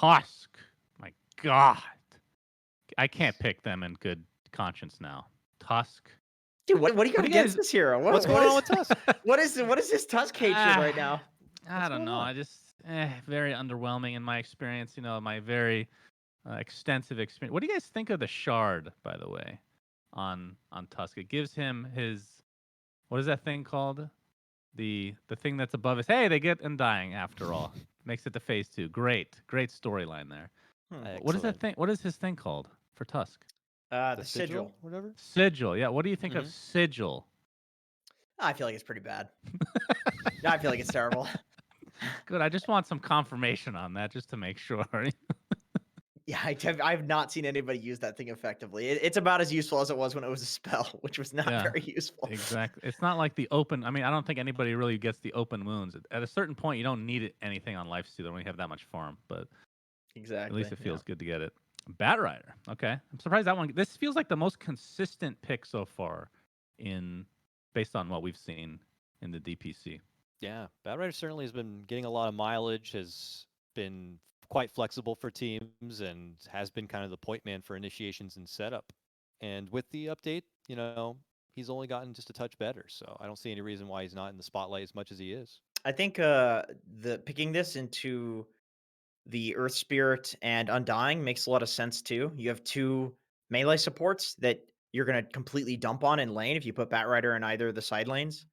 Tusk. My God. I can't pick them in good conscience now. Tusk. Dude, what do you What got do you against guys? this hero? What's What going on is with Tusk? what is this Tusk hatred right Ah, now? I What's don't going know. on? I just very underwhelming in my experience. My very extensive experience. What do you guys think of the shard, by the way, on Tusk? It gives him his what is that thing called? The thing that's above his. Hey, they get Undying after all. Makes it to phase 2. Great storyline there. Hmm. What is that Excellent. thing? What is his thing called for Tusk? The The sigil. sigil, whatever. Sigil. Yeah. What do you think of Mhm. Sigil? I feel like it's pretty bad. I feel like it's terrible. Good. I just want some confirmation on that, just to make sure. Yeah, I've not seen anybody use that thing effectively. It's about as useful as it was when it was a spell, which was not Yeah. very useful. Exactly. It's not like the open. I mean, I don't think anybody really gets the open wounds. At a certain point, you don't need anything on lifesteal when you have that much farm. But at least Exactly. it Yeah. feels good to get it. Bat Rider. Okay, I'm surprised that one. This feels like the most consistent pick so far, in based on what we've seen in the DPC. Yeah, Bat Rider certainly has been getting a lot of mileage, has been quite flexible for teams, and has been kind of the point man for initiations and setup. And with the update, he's only gotten just a touch better. So I don't see any reason why he's not in the spotlight as much as he is. I think the picking this into the Earth Spirit and Undying makes a lot of sense too. You have two melee supports that you're going to completely dump on in lane if you put Bat Rider in either of the side lanes.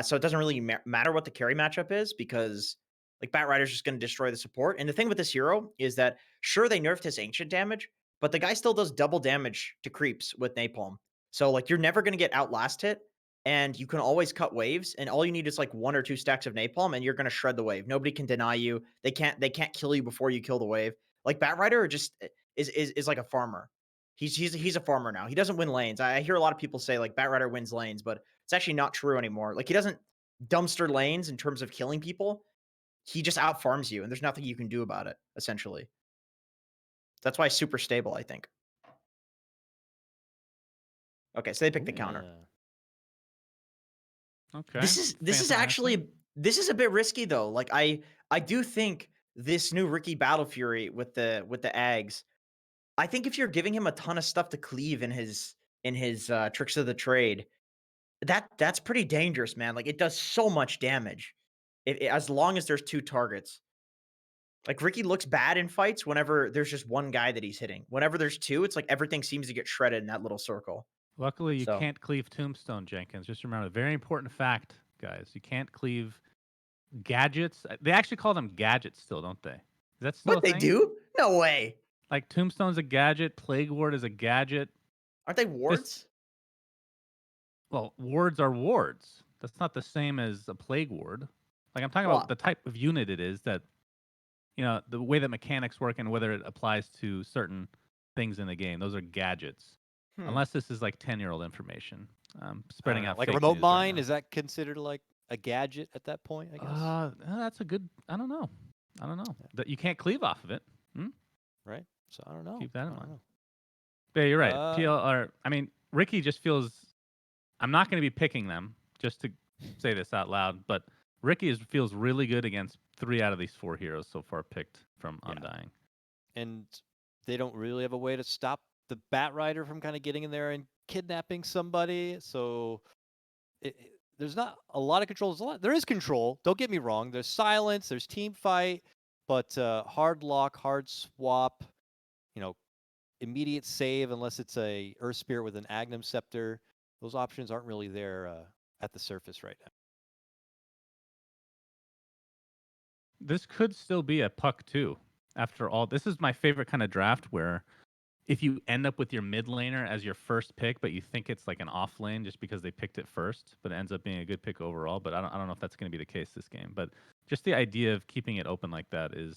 So it doesn't really matter what the carry matchup is because like Bat Rider's just going to destroy the support. And the thing with this hero is that sure they nerfed his ancient damage, but the guy still does double damage to creeps with napalm. So like you're never going to get outlast hit and you can always cut waves and all you need is like 1 or 2 stacks of napalm and you're going to shred the wave. Nobody can deny you. They can't kill you before you kill the wave. Like Bat Rider just is like a farmer. He's a farmer now. He doesn't win lanes. I hear a lot of people say like Bat Rider wins lanes, but it's actually not true anymore. Like he doesn't dumpster lanes in terms of killing people. He just out farms you, and there's nothing you can do about it. Essentially, that's why he's super stable. I think. Okay, so they picked the counter. Yeah. Okay, This is Phantom Acid. actually this is a bit risky though. Like I do think this new Ricky Battle Fury with the Ags. I think if you're giving him a ton of stuff to cleave in his tricks of the trade, that's pretty dangerous, man. Like it does so much damage. As long as there's 2 targets. Like Ricky looks bad in fights whenever there's just one guy that he's hitting. Whenever there's 2, it's like everything seems to get shredded in that little circle. Luckily, you So, can't cleave Tombstone, Jenkins. Just remember, very important fact, guys. You can't cleave gadgets. They actually call them gadgets still, don't they? Is that still a what they thing? do? No way. Like Tombstone's a gadget, Plague Ward is a gadget. Aren't they This wards? Well, wards are wards. That's not the same as a plague ward. Like I'm talking about Well, the type of unit it is that the way that mechanics work and whether it applies to certain things in the game. Those are gadgets. hmm. Unless this is like 10-year-old information. I Spreading don't know. out Like a fake remote news right mine, now. is that considered like a gadget at that point, I guess? That's a good. I don't know. Yeah. That you can't cleave off of it. Right? So I don't know. Keep that in I don't mind. know. But yeah, you're right. Uh, PLR. I mean, Ricky just feels. I'm not going to be picking them just to say this out loud, but Ricky feels really good against 3 out of these 4 heroes so far picked from Yeah. Undying. And they don't really have a way to stop the Bat Rider from kind of getting in there and kidnapping somebody. So there's not a lot of control. There is control. Don't get me wrong. There's silence. There's team fight, but hard lock, hard swap. You know, immediate save unless it's a Earth Spirit with an Agnum Scepter. Those options aren't really there at the surface right now. This could still be a puck too. After all, this is my favorite kind of draft where if you end up with your mid laner as your first pick, but you think it's like an off lane just because they picked it first, but it ends up being a good pick overall. But I don't know if that's going to be the case this game. But just the idea of keeping it open like that is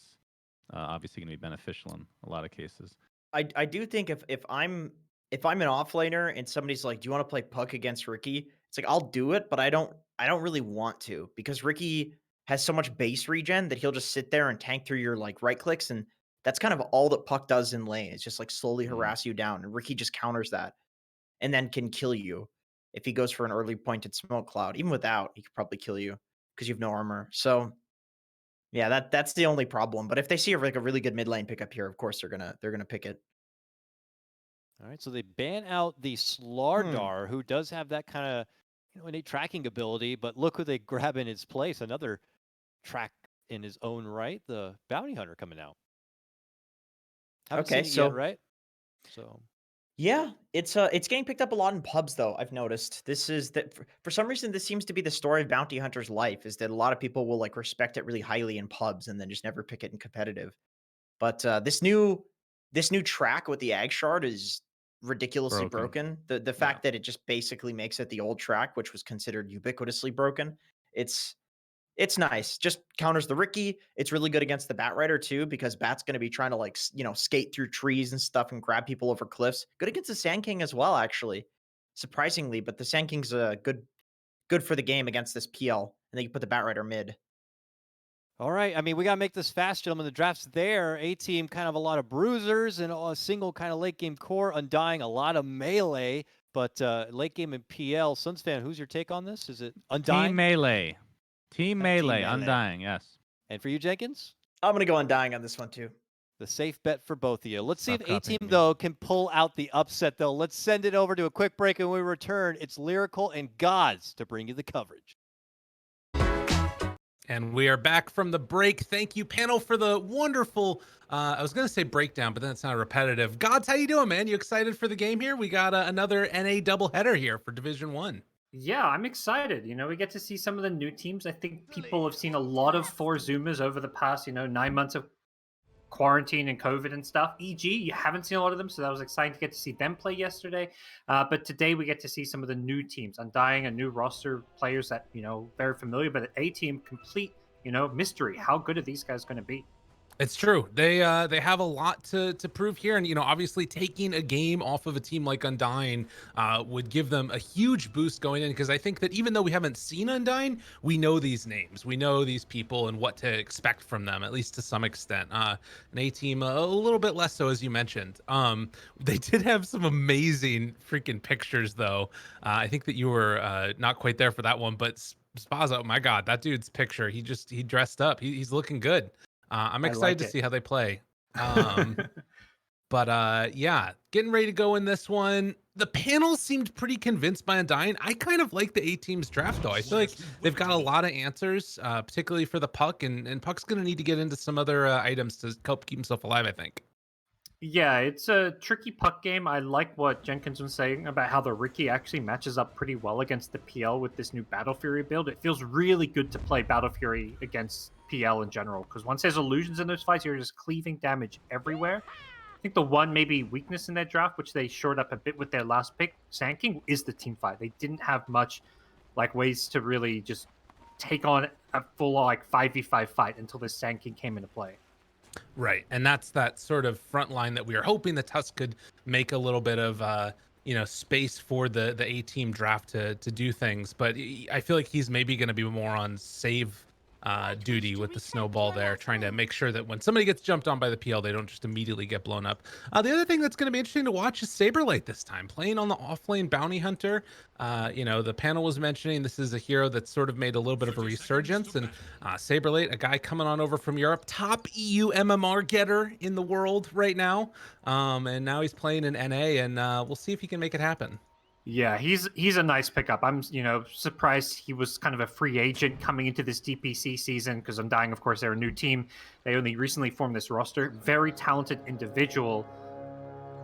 obviously going to be beneficial in a lot of cases. I do think if I'm an offlaner and somebody's like, "Do you want to play puck against Ricky?" It's like I'll do it, but I don't really want to because Ricky has so much base regen that he'll just sit there and tank through your like right clicks, and that's kind of all that puck does in lane. It's just like slowly Mm. harass you down, and Ricky just counters that and then can kill you if he goes for an early pointed smoke cloud. Even without, he could probably kill you because you have no armor. So Yeah, that's the only problem. But if they see like a really good mid lane pickup here, of course they're gonna pick it. All right, so they ban out the Hmm. Slardar, who does have that kind of innate tracking ability, but look who they grab in its place. Another track in his own right, the Bounty Hunter coming out. Haven't Okay, seen it yet, so right? So yeah, it's getting picked up a lot in pubs though. I've noticed this is that for some reason this seems to be the story of Bounty Hunter's life is that a lot of people will like respect it really highly in pubs and then just never pick it in competitive. But this new track with the Ag Shard is ridiculously Broken. broken. The Yeah. fact that it just basically makes it the old track, which was considered ubiquitously broken, it's it's nice. Just counters the Ricky. It's really good against the Bat Rider too, because Bat's going to be trying to like skate through trees and stuff and grab people over cliffs. Good against the Sand King as well, actually, surprisingly. But the Sand King's good for the game against this PL, and then you put the Bat Rider mid. all right. I mean, we got to make this fast, gentlemen. The draft's there. A team, kind of a lot of bruisers and a single kind of late game core. Undying, a lot of melee, but late game in PL. Suns fan, who's your take on this? Is it Team Undying? Melee. Team Team Melee. Melee. Undying. Yes. And for you, Jenkins? I'm gonna go Undying on this one too. The safe bet for both of you. Let's see if Stop A copying Team, me. though, can pull out the upset, though. Let's send it over to a quick break, and when we return, it's Lyrical and GoDz to bring you the coverage. And we are back from the break. Thank you, panel, for the wonderful, I was going to say breakdown, but then it's not repetitive. GoDz, how you doing, man? You excited for the game here? We got another NA doubleheader here for Division 1. Yeah, I'm excited. We get to see some of the new teams. I think people have seen a lot of four Zoomers over the past, 9 months of quarantine and COVID and stuff. EG, you haven't seen a lot of them, so that was exciting to get to see them play yesterday. But today we get to see some of the new teams. Undying, a new roster, players that, very familiar, but A Team, complete, mystery. How good are these guys going to be? It's true. They have a lot to prove here, and obviously taking a game off of a team like Undying would give them a huge boost going in, because I think that even though we haven't seen Undying, we know these names, we know these people, and what to expect from them, at least to some extent. An A Team a little bit less so, as you mentioned. They did have some amazing freaking pictures, though. I think that you were not quite there for that one, but Spaza, oh my God, that dude's picture, he dressed up. He's looking good. I'm I excited like to it. see how they play. But yeah, getting ready to go in this one. The panel seemed pretty convinced by Undying. I kind of like the A Team's draft, though. I feel like they've got a lot of answers, particularly for the Puck, and Puck's going to need to get into some other items to help keep himself alive, I think. Yeah, it's a tricky puck game. I like what Jenkins was saying about how the Ricky actually matches up pretty well against the PL with this new Battle Fury build. It feels really good to play Battle Fury against PL in general, because once there's illusions in those fights, you're just cleaving damage everywhere. I think the one maybe weakness in their draft, which they shored up a bit with their last pick, Sand King, is the team fight. They didn't have much ways to really just take on a full 5v5 fight until this Sand King came into play. Right, and that's that sort of front line that we are hoping the Tusk could make a little bit of space for the A Team draft to do things. But I feel like he's maybe going to be more on save duty with the snowball there, trying to make sure that when somebody gets jumped on by the PL, they don't just immediately get blown up. The other thing that's going to be interesting to watch is Saberlight this time, playing on the offlane bounty hunter. The panel was mentioning this is a hero that's sort of made a little bit of a resurgence, and Saberlight, a guy coming on over from Europe, top EU MMR getter in the world right now, and now he's playing in NA, and we'll see if he can make it happen. Yeah, he's a nice pickup. I'm surprised he was kind of a free agent coming into this DPC season, because Undying, of course, they're a new team. They only recently formed this roster. Very talented individual,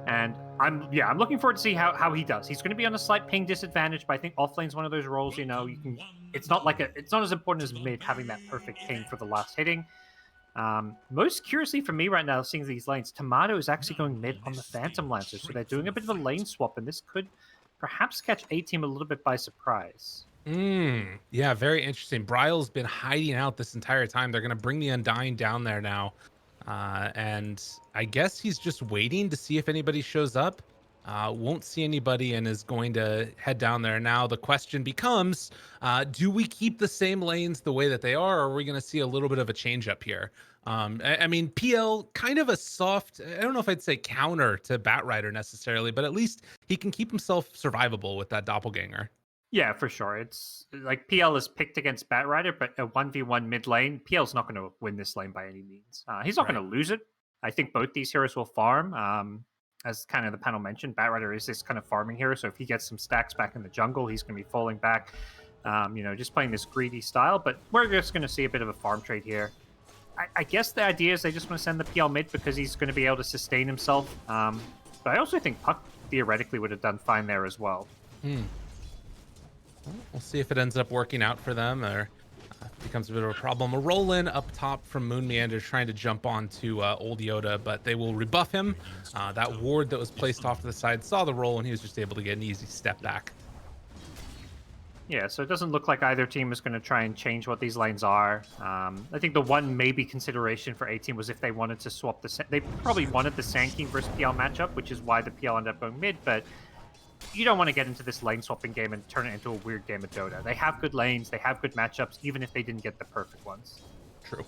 and I'm looking forward to see how he does. He's going to be on a slight ping disadvantage, but I think offlane's one of those roles. You can. It's not as important as mid having that perfect ping for the last hitting. Most curiously for me right now, seeing these lanes, Tomato is actually going mid on the Phantom Lancer, so they're doing a bit of a lane swap, and this could perhaps catch A Team a little bit by surprise. Yeah, very interesting. Bryle's been hiding out this entire time. They're going to bring the Undying down there now. And I guess he's just waiting to see if anybody shows up. Won't see anybody and is going to head down there. Now the question becomes, do we keep the same lanes the way that they are, or are we going to see a little bit of a change up here? I mean, PL, kind of a soft, I don't know if I'd say counter to Bat Rider necessarily, but at least he can keep himself survivable with that doppelganger. Yeah, for sure. It's like PL is picked against Batrider, but a 1v1 mid lane, PL's not going to win this lane by any means. He's not Right. going to lose it. I think both these heroes will farm. As kind of the panel mentioned, Batrider is this kind of farming hero, so if he gets some stacks back in the jungle, he's going to be falling back, just playing this greedy style. But we're just going to see a bit of a farm trade here. I guess the idea is they just want to send the PL mid because he's going to be able to sustain himself. But I also think Puck theoretically would have done fine there as well. Well, we'll see if it ends up working out for them or becomes a bit of a problem. A roll in up top from Moon Meander trying to jump onto old Yoda, but they will rebuff him. That ward that was placed off to the side saw the roll, and he was just able to get an easy step back. Yeah, so it doesn't look like either team is going to try and change what these lanes are. I think the one maybe consideration for A team was if they wanted to swap they probably wanted the Sand King versus PL matchup, which is why the PL ended up going mid, but you don't want to get into this lane swapping game and turn it into a weird game of Dota. They have good lanes, they have good matchups, even if they didn't get the perfect ones. True.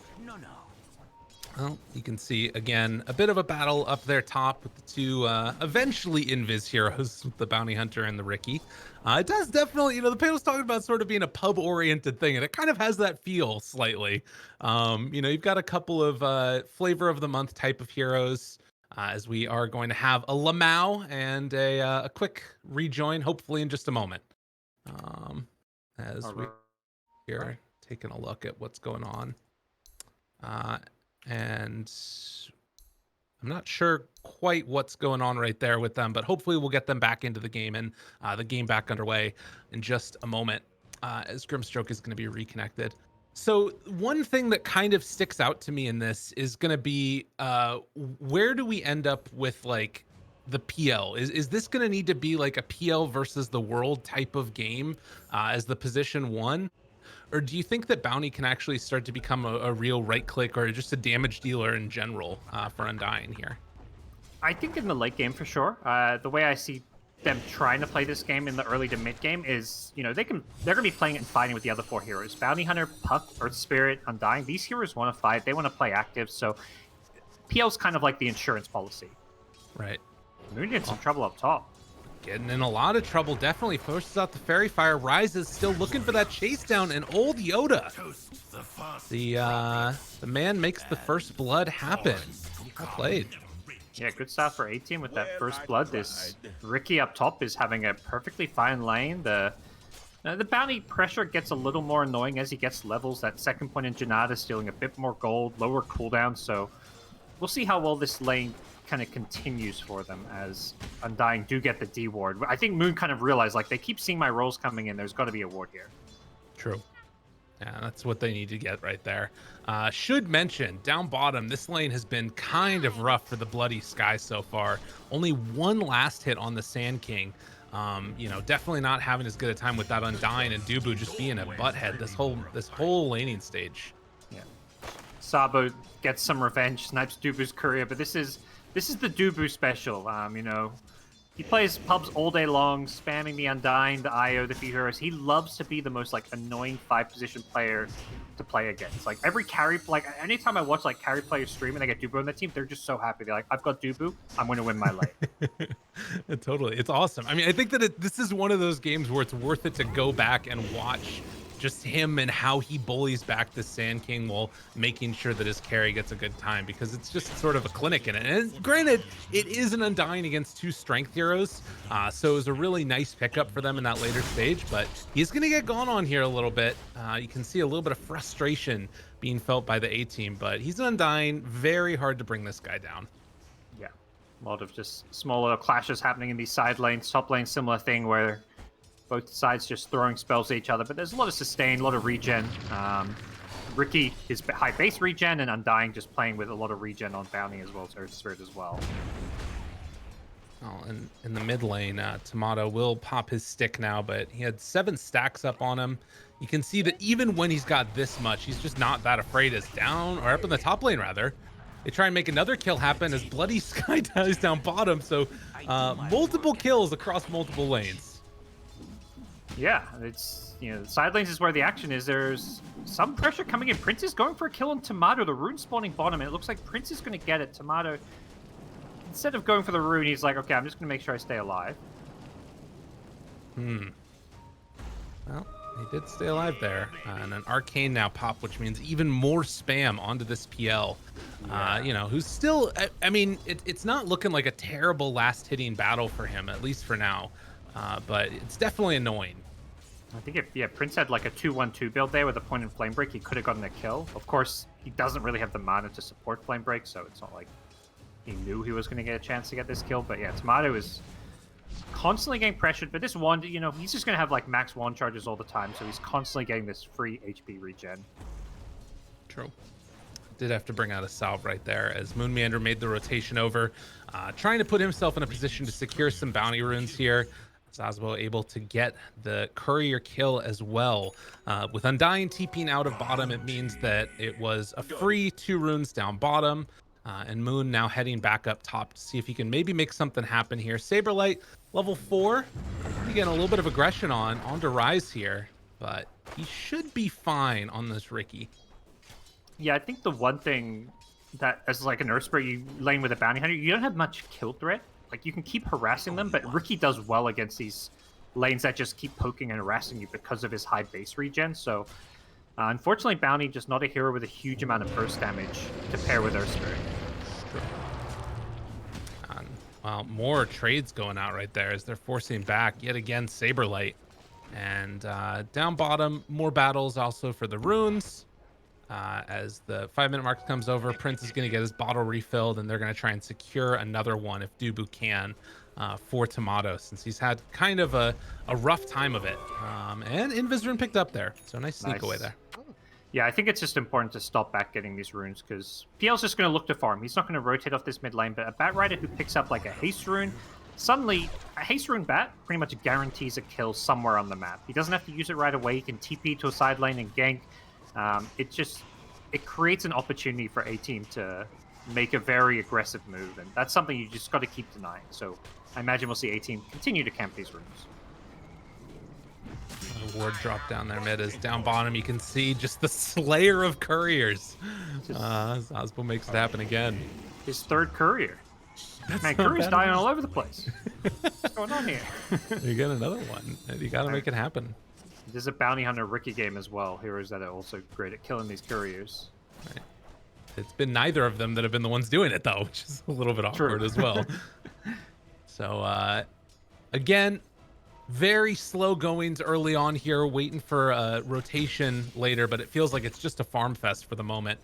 Well, you can see, again, a bit of a battle up there top with the two eventually Invis heroes, the Bounty Hunter and the Ricky. It does definitely, the panel's talking about sort of being a pub-oriented thing, and it kind of has that feel slightly. You've got a couple of flavor of the month type of heroes, as we are going to have a Lamau and a quick rejoin, hopefully in just a moment. As we are taking a look at what's going on. And I'm not sure quite what's going on right there with them, but hopefully we'll get them back into the game and the game back underway in just a moment, as Grimstroke is going to be reconnected. So one thing that kind of sticks out to me in this is going to be where do we end up with like the PL? Is this going to need to be like a PL versus the world type of game as the position one? Or do you think that Bounty can actually start to become a real right click or just a damage dealer in general for Undying here? I think in the late game for sure. The way I see them trying to play this game in the early to mid game is, they're going to be playing it and fighting with the other four heroes. Bounty Hunter, Puck, Earth Spirit, Undying. These heroes want to fight. They want to play active. So PL's kind of like the insurance policy. Right. Moon in some trouble up top. Getting in a lot of trouble, definitely forces out the Fairy Fire. Rises still looking for that chase down, and old Yoda. The man makes the first blood happen. Well played. Yeah, good stuff for A team with that first blood. This Ricky up top is having a perfectly fine lane. The bounty pressure gets a little more annoying as he gets levels. That second point in Janata is stealing a bit more gold, lower cooldown, so we'll see how well this lane kind of continues for them as Undying do get the D ward. I think Moon kind of realized, like, they keep seeing my rolls coming in. There's got to be a ward here. True. Yeah, that's what they need to get right there. Should mention, down bottom, this lane has been kind of rough for the Bloody Sky so far. Only one last hit on the Sand King. Definitely not having as good a time with that Undying and Dubu just being a butthead this whole laning stage. Yeah. Sabo gets some revenge, snipes Dubu's courier, but this is the Dubu special. He plays pubs all day long, spamming the Undying, the IO, the few heroes. He loves to be the most annoying 5-position player to play against. Like every carry, anytime I watch carry players stream and they get Dubu on the team, they're just so happy. They're like, I've got Dubu, I'm going to win my lane. Totally, it's awesome. I mean, I think that this is one of those games where it's worth it to go back and watch just him and how he bullies back the Sand King while making sure that his carry gets a good time, because it's just sort of a clinic in it. And granted, it is an Undying against two strength heroes, so it was a really nice pickup for them in that later stage, but he's going to get gone on here a little bit. You can see a little bit of frustration being felt by the A team, but he's an Undying. Very hard to bring this guy down. Yeah, a lot of just small little clashes happening in these side lanes. Top lane, similar thing where both sides just throwing spells at each other, but there's a lot of sustain, a lot of regen. Ricky is high base regen, and Undying just playing with a lot of regen on Bounty as well as Earth Spirit as well. Oh, and in the mid lane, Tomato will pop his stick now, but he had 7 stacks up on him. You can see that even when he's got this much, he's just not that afraid. As down, or up in the top lane rather, they try and make another kill happen as Bloody Sky dies down bottom. So multiple kills across multiple lanes. Yeah, it's, side lanes is where the action is. There's some pressure coming in. Prince is going for a kill on Tomato. The rune spawning bottom, and it looks like Prince is going to get it. Tomato, instead of going for the rune, he's like, okay, I'm just going to make sure I stay alive. Well, he did stay alive there. And an arcane now pop, which means even more spam onto this PL. You know, who's still, I mean, it's not looking like a terrible last hitting battle for him, at least for now. But it's definitely annoying. I think if Prince had like a 2-1-2 build there with a point in Flame Break, he could have gotten a kill. Of course, he doesn't really have the mana to support Flame Break, so it's not like he knew he was going to get a chance to get this kill. But yeah, Tomato is constantly getting pressured, but this wand, you know, he's just going to have like max wand charges all the time, so he's constantly getting this free HP regen. True. Did have to bring out a salve right there as Moon Meander made the rotation over, trying to put himself in a position to secure some bounty runes here. Zazbo able to get the courier kill as well. With Undying TPing out of bottom, it means that it was a free 2 runes down bottom. And Moon now heading back up top to see if he can maybe make something happen here. Saberlight, level 4. He getting a little bit of aggression on to Rise here, but he should be fine on this Ricky. Yeah, I think the one thing that, as like an Earth Spirit, you lane with a bounty hunter, you don't have much kill threat. Like, you can keep harassing them, but Ricky does well against these lanes that just keep poking and harassing you because of his high base regen. So, unfortunately, Bounty just not a hero with a huge amount of burst damage to pair with Earth Spirit. Well, more trades going out right there as they're forcing back yet again Saberlight. And down bottom, more battles also for the runes. As the 5-minute mark comes over, Prince is going to get his bottle refilled, and they're going to try and secure another one if Dubu can for Tomato, since he's had kind of a rough time of it. And Invisrune picked up there, so nice sneak away there. Yeah, I think it's just important to stop back getting these runes, because PL's just going to look to farm. He's not going to rotate off this mid lane, but a Bat Rider who picks up like a haste rune, suddenly a haste rune Bat pretty much guarantees a kill somewhere on the map. He doesn't have to use it right away. He can TP to a side lane and gank. It creates an opportunity for a team to make a very aggressive move, and that's something you just got to keep denying. So I imagine we'll see a team continue to camp these runes. Ward drop down there mid is down bottom. You can see just the slayer of couriers. Zazbo makes it happen again. His 3rd courier. Man, courier's dying all over the place. What's going on here? You get another one. You got to make it happen. There's a bounty hunter Ricky game as well. Heroes that are also great at killing these couriers. Right. It's been neither of them that have been the ones doing it, though, which is a little bit awkward as well. So, again, very slow goings early on here, waiting for a rotation later, but it feels like it's just a farm fest for the moment.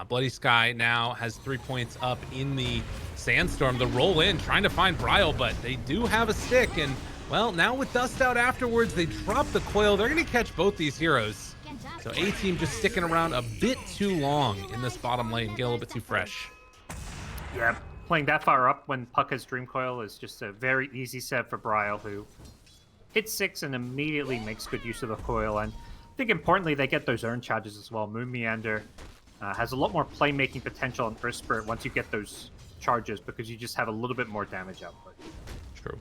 Bloody Sky now has 3 points up in the Sandstorm. The roll in, trying to find Brile, but they do have a stick, and well, now with Dust Out afterwards, they drop the coil. They're going to catch both these heroes. So A-Team just sticking around a bit too long in this bottom lane, get a little bit too fresh. Yeah, playing that far up when Puck has Dream Coil is just a very easy set for Brile, who hits 6 and immediately makes good use of the coil. And I think importantly, they get those earn charges as well. Moon Meander has a lot more playmaking potential on Earth Spirit once you get those charges, because you just have a little bit more damage output. True.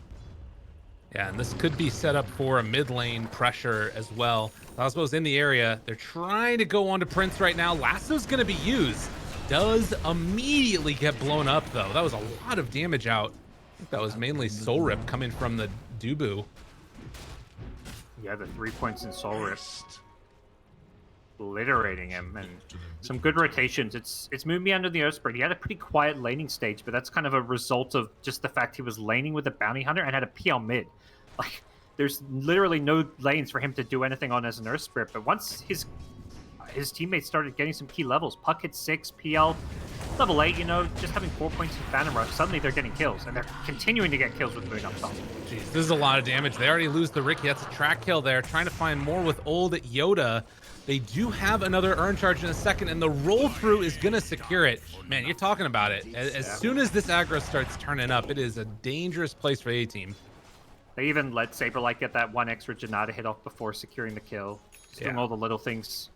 Yeah, and this could be set up for a mid lane pressure as well. Lasbo's in the area. They're trying to go onto Prince right now. Lasso's going to be used. Does immediately get blown up, though. That was a lot of damage out. I think that was mainly Soul Rip coming from the Dubu. Yeah, the 3 points in Soul Rip. Obliterating him, and some good rotations. It's Moon Meander the Earth Spirit. He had a pretty quiet laning stage, but that's kind of a result of just the fact he was laning with a bounty hunter and had a PL mid. Like, there's literally no lanes for him to do anything on as an Earth Spirit, but once his teammates started getting some key levels, Puck hit 6, PL level 8, you know, just having 4 points in Phantom Rush, suddenly they're getting kills, and they're continuing to get kills with Moon up top. Jeez, this is a lot of damage. They already lose the Ricky. That's a track kill there. Trying to find more with old Yoda. They do have another earn charge in a second, and the roll through is going to secure it. Man, you're talking about it. As soon as this aggro starts turning up, it is a dangerous place for the A-Team. They even let Saberlight get that 1 extra Janata hit off before securing the kill. Just doing all the little things.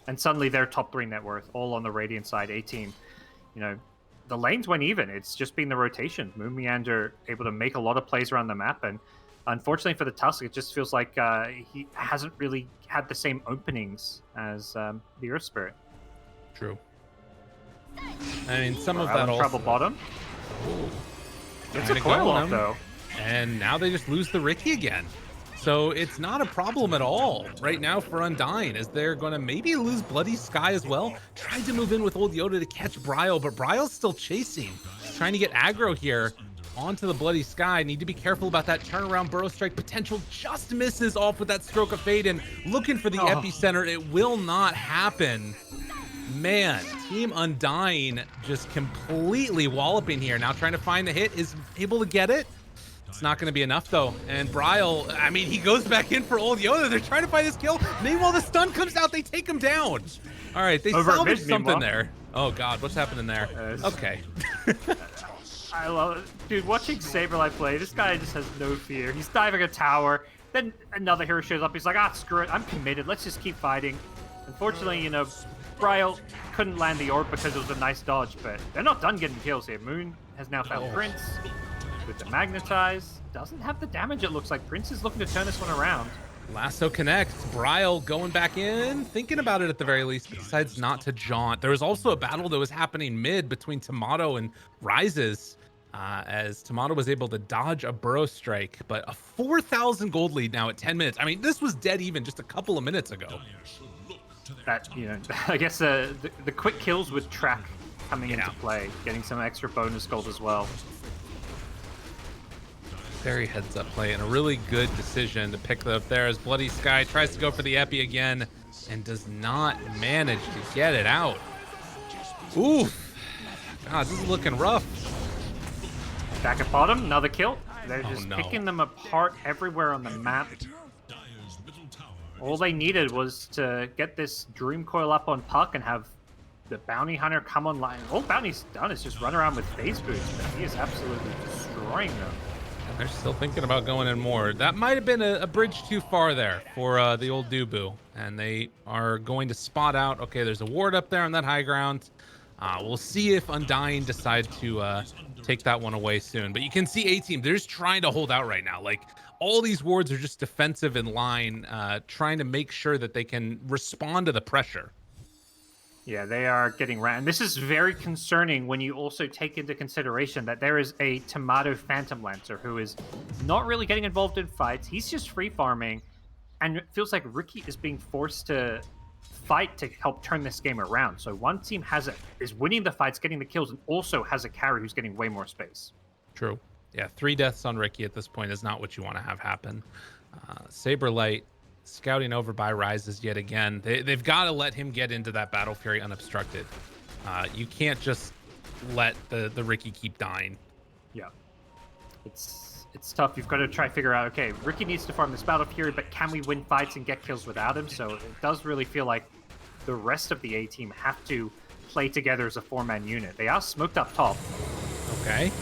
And suddenly they're top 3 net worth, all on the Radiant side, A-Team. You know, the lanes went even. It's just been the rotation. Moon Meander able to make a lot of plays around the map, and unfortunately for the Tusk, it just feels like he hasn't really had the same openings as the Earth Spirit. True. I mean, some of that also... also... Trouble bottom. Ooh. It's a coil off, though. And now they just lose the Ricky again. So it's not a problem at all right now for Undying, as they're going to maybe lose Bloody Sky as well. Tried to move in with Old Yoda to catch Bryle, but Bryle's still chasing. He's trying to get aggro here onto the Bloody Sky. Need to be careful about that turnaround Burrow Strike potential. Just misses off with that Stroke of Fate, and looking for the epicenter. It will not happen. Man, Team Undying just completely walloping here. Now trying to find the hit, is able to get it. It's not going to be enough though. And Bryle, I mean, he goes back in for Old Yoda. They're trying to find this kill. Meanwhile, the stun comes out. They take him down. All right, they salvaged something there. Oh God, what's happening there? Okay. I love it. Dude, watching Saberlight play, this guy just has no fear. He's diving a tower. Then another hero shows up. He's like, ah, screw it. I'm committed. Let's just keep fighting. Unfortunately, you know, Bryle couldn't land the orb because it was a nice dodge, but they're not done getting kills here. Moon has now found Prince with the Magnetize. Doesn't have the damage, it looks like. Prince is looking to turn this one around. Lasso connects. Bryle going back in, thinking about it at the very least, but decides not to jaunt. There was also a battle that was happening mid between Tomato and Rises, as Tomato was able to dodge a Burrow Strike, but a 4,000 gold lead now at 10 minutes. I mean, this was dead even just a couple of minutes ago. That, you know, I guess the quick kills with Track coming into play, getting some extra bonus gold as well. Very heads up play and a really good decision to pick up there as Bloody Sky tries to go for the Epi again and does not manage to get it out. Oof. God, this is looking rough. Back at bottom, another kill. They're just picking them apart everywhere on the map. All they needed was to get this Dream Coil up on Puck and have the Bounty Hunter come online. All Bounty's done is just run around with phase boots, but he is absolutely destroying them. And they're still thinking about going in more. That might have been a bridge too far there for the old Dubu. And they are going to spot out. Okay, there's a ward up there on that high ground. We'll see if Undying decide to take that one away soon. But you can see A-Team, they're just trying to hold out right now. Like, all these wards are just defensive in line, trying to make sure that they can respond to the pressure. Yeah, they are getting ran. This is very concerning when you also take into consideration that there is a Tomato Phantom Lancer who is not really getting involved in fights. He's just free farming, and it feels like Ricky is being forced to fight to help turn this game around. So one team is winning the fights, getting the kills, and also has a carry who's getting way more space. True. Yeah, 3 deaths on Ricky at this point is not what you want to have happen. Saberlight scouting over by Rises yet again. They've got to let him get into that Battle Fury unobstructed. You can't just let the Ricky keep dying. Yeah. It's tough. You've got to try to figure out, okay, Ricky needs to farm this Battle Fury, but can we win fights and get kills without him? So it does really feel like the rest of the A-Team have to play together as a 4-man unit. They are smoked up top. Okay.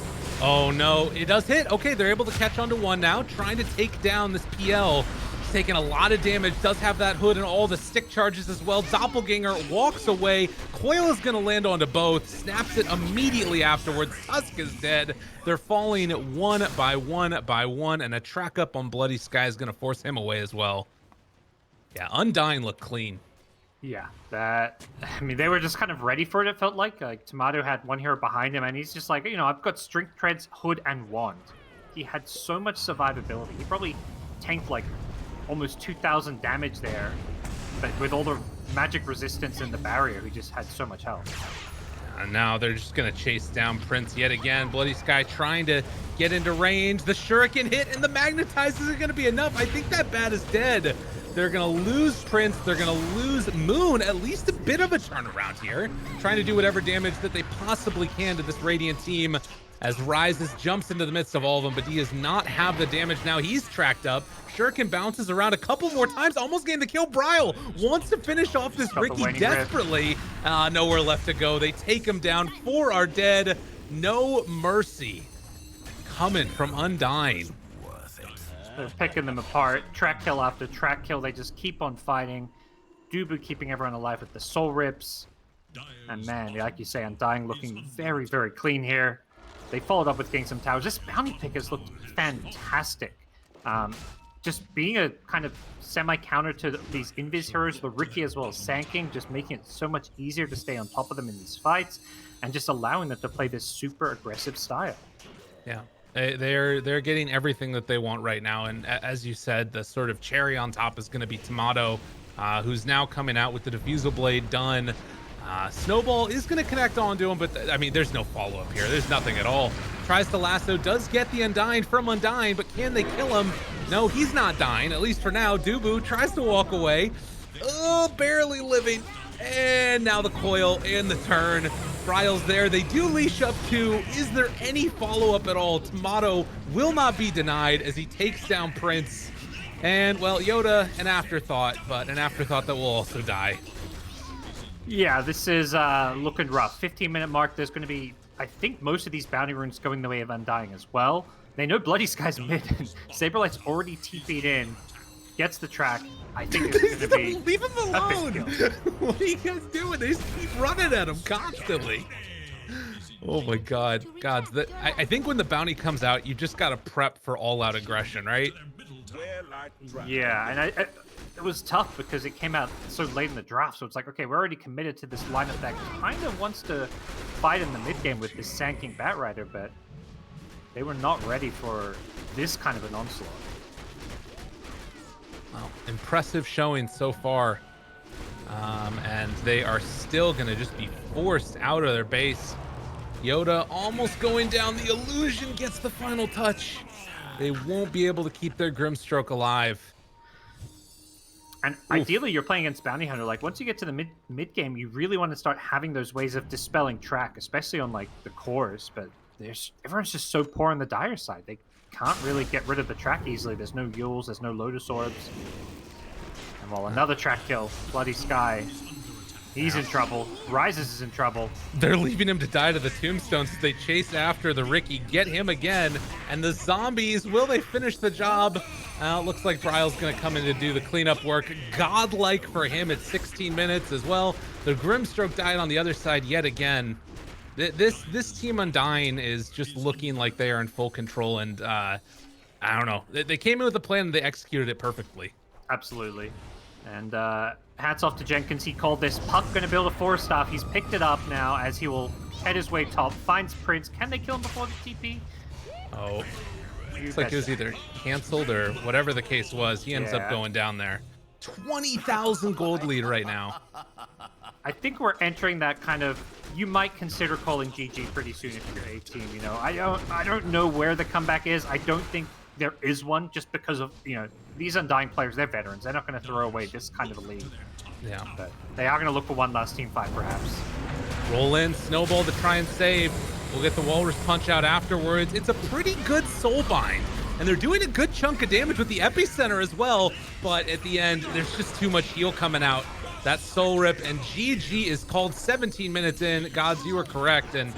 Oh no, it does hit. Okay, they're able to catch onto one now, trying to take down this PL. He's taking a lot of damage, does have that hood and all the stick charges as well. Doppelganger walks away. Coil is going to land onto both, snaps it immediately afterwards. Tusk is dead. They're falling one by one, and a track up on Bloody Sky is going to force him away as well. Yeah, Undying looked clean. Yeah, I mean, they were just kind of ready for it, it felt like. Like, Tomato had one hero behind him, and he's just like, you know, I've got Strength Treads, Hood, and Wand. He had so much survivability. He probably tanked, like, almost 2,000 damage there, but with all the magic resistance in the barrier, he just had so much health. And now they're just going to chase down Prince yet again. Bloody Sky trying to get into range. The Shuriken hit, and the Magnetize isn't going to be enough. I think that bat is dead. They're going to lose Prince. They're going to lose Moon. At least a bit of a turnaround here. Trying to do whatever damage that they possibly can to this Radiant team as Rises jumps into the midst of all of them, but he does not have the damage now. He's tracked up. Shuriken bounces around a couple more times, almost getting the kill. Bryle wants to finish off this Ricky desperately. Nowhere left to go. They take him down. 4 are dead. No mercy coming from Undying. They're picking them apart. Track kill after track kill. They just keep on fighting. Dubu keeping everyone alive with the soul rips. And man, like you say, Undying looking very, very clean here. They followed up with getting some towers. This bounty pick has looked fantastic. Just being a kind of semi-counter to these invis heroes, the Ricky as well as Sand, just making it so much easier to stay on top of them in these fights, and just allowing them to play this super aggressive style. Yeah. They're getting everything that they want right now, and as you said, the sort of cherry on top is going to be Tomato, who's now coming out with the diffusal blade done. Snowball is going to connect onto him, but I mean, there's no follow-up here. There's nothing at all. Tries to lasso, does get the Undying from Undying, but can they kill him? No, he's not dying, at least for now. Dubu tries to walk away. Oh, barely living. And now the coil and the turn. Bryle's there. They do leash up too. Is there any follow-up at all? Tomato will not be denied as he takes down Prince. And, well, Yoda, an afterthought, but an afterthought that will also die. Yeah, this is looking rough. 15-minute mark. There's going to be, I think, most of these bounty runes going the way of Undying as well. They know Bloody Sky's mid. Saberlight's already TP'd in. Gets the track. I think it's going to be leave him alone. What are you guys doing? They just keep running at him constantly. Oh my God, GoDz. I think when the bounty comes out, you just got to prep for all-out aggression, right? Yeah, and it was tough because it came out so late in the draft. So it's like, okay, we're already committed to this lineup that kind of wants to fight in the mid game with this Sand Bat Rider, but they were not ready for this kind of an onslaught. Well, impressive showing so far. And they are still going to just be forced out of their base. Yoda almost going down. The illusion gets the final touch. They won't be able to keep their Grimstroke alive. And ideally, you're playing against Bounty Hunter. Like, once you get to the mid game, you really want to start having those ways of dispelling track, especially on, like, the cores. But everyone's just so poor on the Dire side. They can't really get rid of the track easily. There's no Yules, there's no Lotus Orbs. And well, another track kill. Bloody Sky. He's in trouble. Rises is in trouble. They're leaving him to die to the tombstones as they chase after the Ricky, get him again. And the zombies, will they finish the job? Looks like Bryle's going to come in to do the cleanup work. Godlike for him at 16 minutes as well. The Grimstroke died on the other side yet again. This team Undying is just looking like they are in full control, and I don't know. They came in with a plan and they executed it perfectly. Absolutely. And hats off to Jenkins. He called this Puck going to build a 4-staff. He's picked it up now as he will head his way top. Finds Prince. Can they kill him before the TP? Oh, looks like it was either canceled or whatever the case was. He ends up going down there. 20,000 gold lead right now. I think we're entering that kind of, you might consider calling GG pretty soon if you're a team. You know, I don't know where the comeback is. I don't think there is one, just because of, you know, these Undying players, they're veterans. They're not going to throw away this kind of a lead. Yeah. But they are going to look for one last team fight, perhaps. Roll in, Snowball to try and save. We'll get the Walrus punch out afterwards. It's a pretty good Soulbind. And they're doing a good chunk of damage with the Epicenter as well. But at the end, there's just too much heal coming out. That Soul Rip, and GG is called 17 minutes in. GoDz, you were correct. And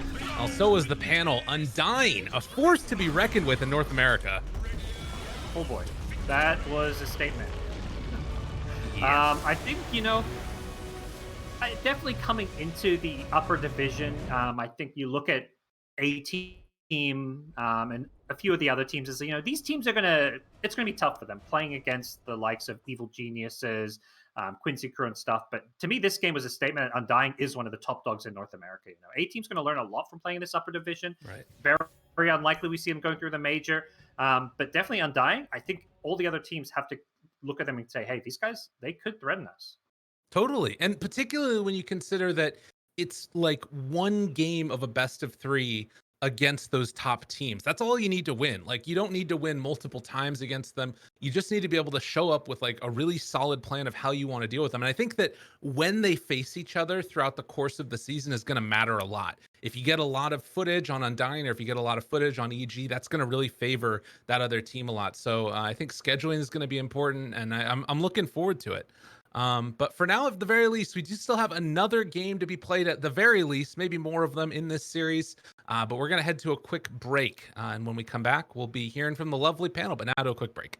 so is the panel. Undying, a force to be reckoned with in North America. Oh boy. That was a statement. Yeah. I think, you know, definitely coming into the upper division, I think you look at a team and a few of the other teams as, you know, these teams are it's going to be tough for them playing against the likes of Evil Geniuses, Quincy Crew and stuff. But to me, this game was a statement that Undying is one of the top dogs in North America. You know, a team's going to learn a lot from playing in this upper division. Right. Very, very unlikely we see them going through the major. But definitely Undying, I think all the other teams have to look at them and say, hey, these guys, they could threaten us. Totally. And particularly when you consider that it's like one game of a best of 3 against those top teams. That's all you need to win. Like, you don't need to win multiple times against them. You just need to be able to show up with like a really solid plan of how you want to deal with them. And I think that when they face each other throughout the course of the season is going to matter a lot. If you get a lot of footage on Undying, or if you get a lot of footage on EG, that's going to really favor that other team a lot. So I think scheduling is going to be important, and I'm looking forward to it. But for now, at the very least, we do still have another game to be played at the very least, maybe more of them in this series. But we're going to head to a quick break. And when we come back, we'll be hearing from the lovely panel. But now to a quick break.